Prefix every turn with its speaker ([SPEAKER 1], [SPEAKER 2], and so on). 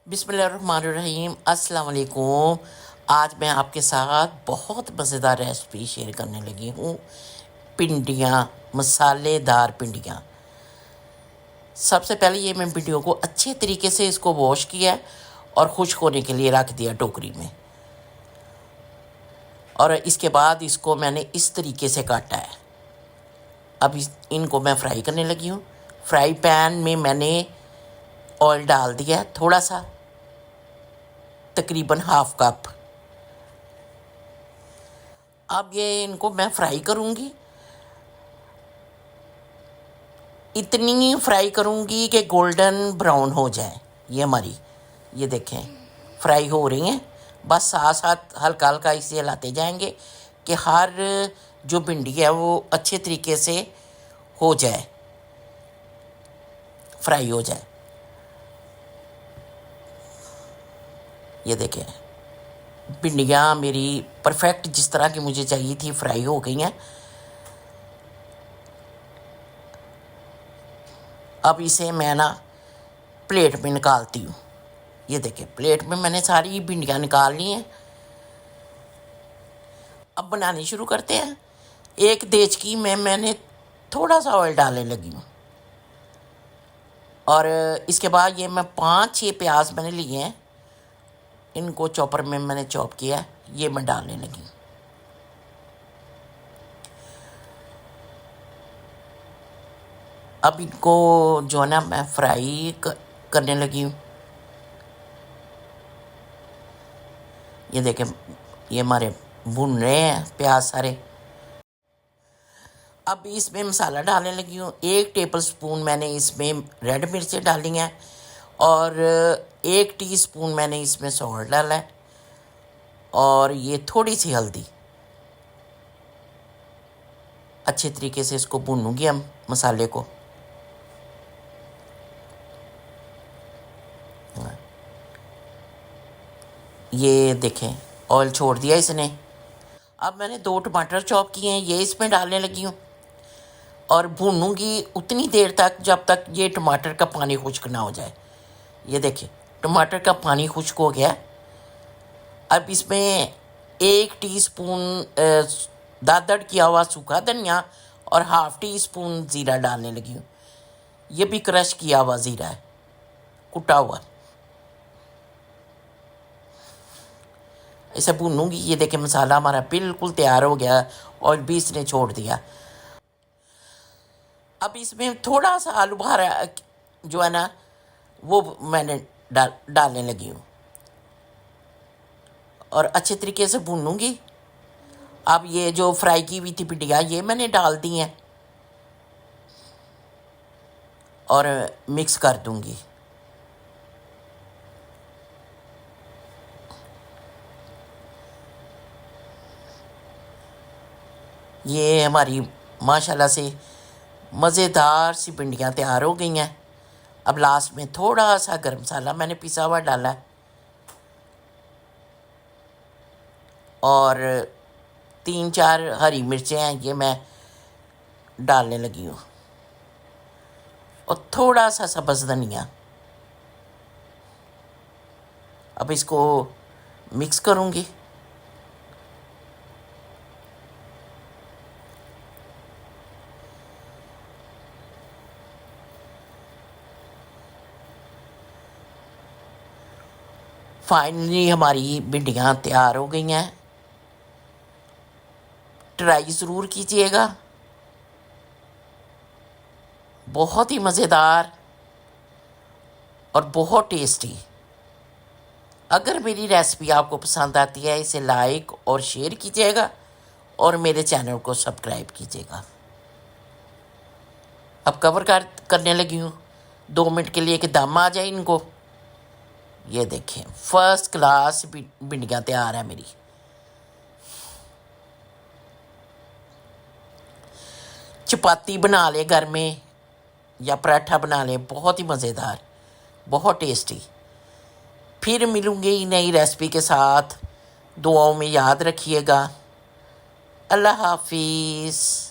[SPEAKER 1] बिस्मिल्लाहिर्रहमानिर्रहीम अस्सलाम वालेकुम। आज मैं आपके साथ बहुत मज़ेदार रेसिपी शेयर करने लगी हूँ। भिंडियाँ, मसालेदार भिंडियाँ। सबसे पहले ये मैं भिंडियों को अच्छे तरीके से इसको वॉश किया और खुश्क होने के लिए रख दिया टोकरी में। और इसके बाद इसको मैंने इस तरीके से काटा है। अब इनको मैं फ्राई करने लगी हूँ। फ्राई पैन में मैंने ऑयल डाल दिया थोड़ा सा, तकरीबन हाफ कप। अब ये इनको मैं फ्राई करूँगी, इतनी फ्राई करूँगी कि गोल्डन ब्राउन हो जाए। ये हमारी, ये देखें फ्राई हो रही हैं। बस साथ साथ हल्का हल्का इसे हिलाते जाएंगे कि हर जो भिंडी है वो अच्छे तरीके से हो जाए, फ्राई हो जाए। ये देखें भिंडियाँ मेरी परफेक्ट जिस तरह की मुझे चाहिए थी फ्राई हो गई हैं। अब इसे मैं ना प्लेट में निकालती हूँ। ये देखिए प्लेट में मैंने सारी भिंडियाँ निकाल ली हैं। अब बनानी शुरू करते हैं। एक देचकी में मैंने थोड़ा सा ऑयल डालने लगी हूँ और इसके बाद ये मैं 5-6 प्याज मैंने लिए हैं, इनको चॉपर में मैंने चॉप किया है, ये मैं डालने लगी हूँ। अब इनको जो है ना मैं फ्राई करने लगी हूँ। ये देखें ये हमारे भुन रहे हैं प्याज सारे। अब इसमें मसाला डालने लगी हूँ। 1 टेबल स्पून मैंने इसमें रेड मिर्चें डाली हैं और 1 टीस्पून मैंने इसमें सॉल्ट डाला है और ये थोड़ी सी हल्दी। अच्छे तरीके से इसको भूनूंगी हम मसाले को। ये देखें ऑयल छोड़ दिया इसने। अब मैंने 2 टमाटर चॉप किए हैं, ये इसमें डालने लगी हूँ और भूनूंगी उतनी देर तक जब तक ये टमाटर का पानी खुश्क ना हो जाए। ये देखिए टमाटर का पानी खुश्क हो गया। अब इसमें 1 टीस्पून दादड़ किया हुआ सूखा धनिया और हाफ टी-स्पून ज़ीरा डालने लगी हूँ। ये भी क्रश किया हुआ ज़ीरा है, कुटा हुआ। इसे भूनूंगी। ये देखें मसाला हमारा बिल्कुल तैयार हो गया और भी इसने छोड़ दिया। अब इसमें थोड़ा सा आलू बुखारा जो है ना वो मैंने डालने लगी हूँ और अच्छे तरीके से भूनूंगी। अब ये जो फ्राई की हुई थी भिंडियाँ ये मैंने डाल दी हैं और मिक्स कर दूंगी। ये हमारी माशाल्लाह से मज़ेदार सी भिंडियाँ तैयार हो गई हैं। अब लास्ट में थोड़ा सा गर्म मसाला मैंने पिसा हुआ डाला है और 3-4 हरी मिर्चें हैं, ये मैं डालने लगी हूँ और थोड़ा सा सब्ज़ धनिया। अब इसको मिक्स करूँगी। फाइनली हमारी भिंडियाँ तैयार हो गई हैं। ट्राई ज़रूर कीजिएगा, बहुत ही मज़ेदार और बहुत टेस्टी। अगर मेरी रेसिपी आपको पसंद आती है इसे लाइक और शेयर कीजिएगा और मेरे चैनल को सब्सक्राइब कीजिएगा। अब कवर करने लगी हूँ 2 मिनट के लिए कि दम आ जाए इनको। ये देखें फर्स्ट क्लास भिंडियाँ तैयार है मेरी। चपाती बना ले घर में या पराठा बना ले, बहुत ही मज़ेदार, बहुत टेस्टी। फिर मिलूँगी नई रेसिपी के साथ। दुआओं में याद रखिएगा। अल्लाह हाफिज़।